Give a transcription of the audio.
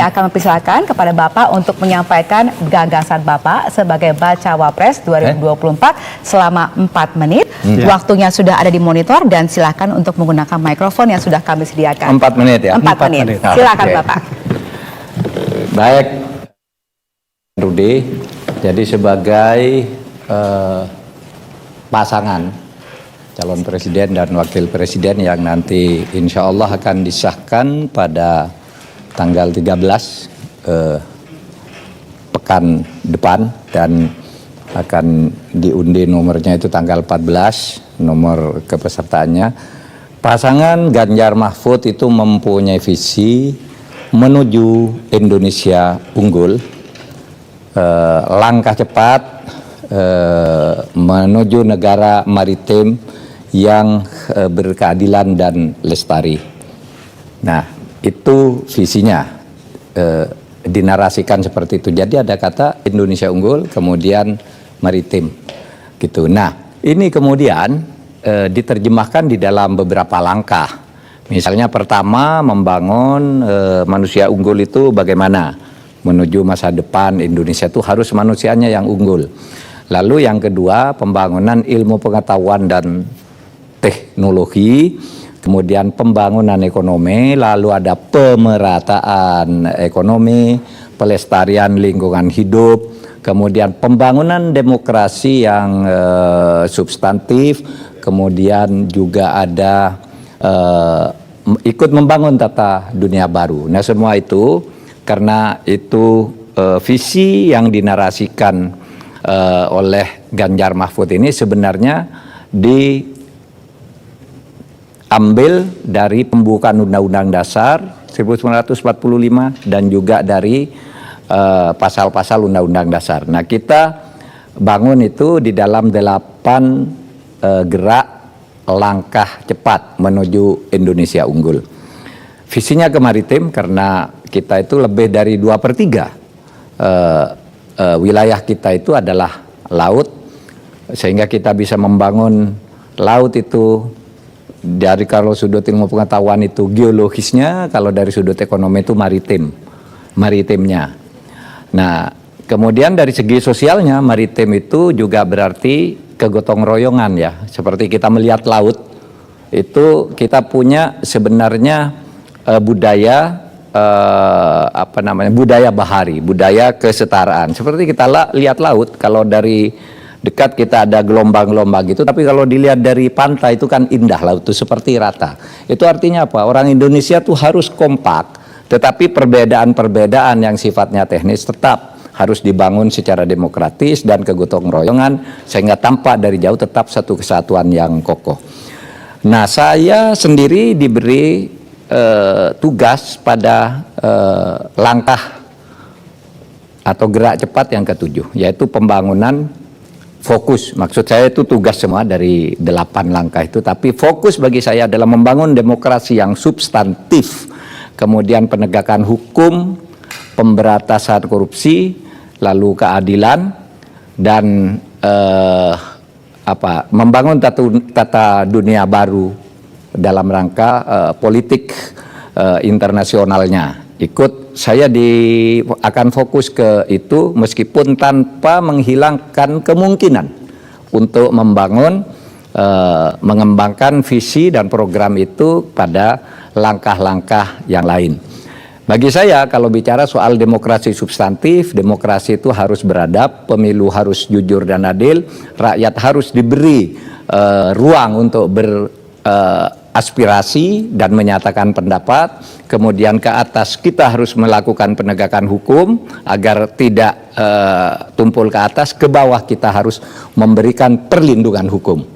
Saya akan mempersilakan kepada Bapak untuk menyampaikan gagasan Bapak sebagai Bacawa Pres 2024 selama 4 menit. Waktunya sudah ada di monitor dan silakan untuk menggunakan mikrofon yang sudah kami sediakan. 4 menit ya? 4 menit. Silakan Bapak. Baik, Rudy. Jadi sebagai pasangan calon presiden dan wakil presiden yang nanti insya Allah akan disahkan pada tanggal 13 pekan depan dan akan diundi nomornya itu tanggal 14 nomor kepesertaannya. Pasangan Ganjar Mahfud itu mempunyai visi menuju Indonesia unggul, langkah cepat menuju negara maritim yang berkeadilan dan lestari. Nah, itu visinya dinarasikan seperti itu. Jadi ada kata Indonesia unggul, kemudian maritim, gitu. Nah, ini kemudian diterjemahkan di dalam beberapa langkah. Misalnya pertama membangun manusia unggul itu bagaimana menuju masa depan Indonesia itu harus manusianya yang unggul. Lalu yang kedua pembangunan ilmu pengetahuan dan teknologi. Kemudian pembangunan ekonomi, lalu ada pemerataan ekonomi, pelestarian lingkungan hidup, kemudian pembangunan demokrasi yang substantif, kemudian juga ada ikut membangun tata dunia baru. Nah, semua itu karena itu visi yang dinarasikan oleh Ganjar Mahfud ini sebenarnya ambil dari pembukaan Undang-Undang Dasar 1945 dan juga dari pasal-pasal Undang-Undang Dasar. Nah, kita bangun itu di dalam 8 gerak langkah cepat menuju Indonesia unggul. Visinya ke maritim karena kita itu lebih dari 2/3 wilayah kita itu adalah laut, sehingga kita bisa membangun laut itu dari kalau sudut ilmu pengetahuan itu geologisnya, kalau dari sudut ekonomi itu maritimnya. Nah, kemudian dari segi sosialnya maritim itu juga berarti kegotong royongan ya. Seperti kita melihat laut itu kita punya sebenarnya budaya budaya bahari, budaya kesetaraan. Seperti kita lihat laut, kalau dari dekat kita ada gelombang-gelombang gitu, tapi kalau dilihat dari pantai itu kan indah, laut itu seperti rata. Itu artinya apa? Orang Indonesia tuh harus kompak, tetapi perbedaan-perbedaan yang sifatnya teknis tetap harus dibangun secara demokratis dan kegotong royongan sehingga tampak dari jauh tetap satu kesatuan yang kokoh. Nah, saya sendiri diberi tugas pada langkah atau gerak cepat yang ke-7, yaitu pembangunan fokus. Maksud saya itu tugas semua dari 8 langkah itu, tapi fokus bagi saya adalah membangun demokrasi yang substantif, kemudian penegakan hukum, pemberantasan korupsi, lalu keadilan, dan membangun tata dunia baru dalam rangka politik internasionalnya. Saya akan fokus ke itu meskipun tanpa menghilangkan kemungkinan untuk mengembangkan visi dan program itu pada langkah-langkah yang lain. Bagi saya kalau bicara soal demokrasi substantif, demokrasi itu harus beradab, pemilu harus jujur dan adil, rakyat harus diberi ruang untuk aspirasi dan menyatakan pendapat. Kemudian ke atas kita harus melakukan penegakan hukum agar tidak tumpul ke atas, ke bawah kita harus memberikan perlindungan hukum.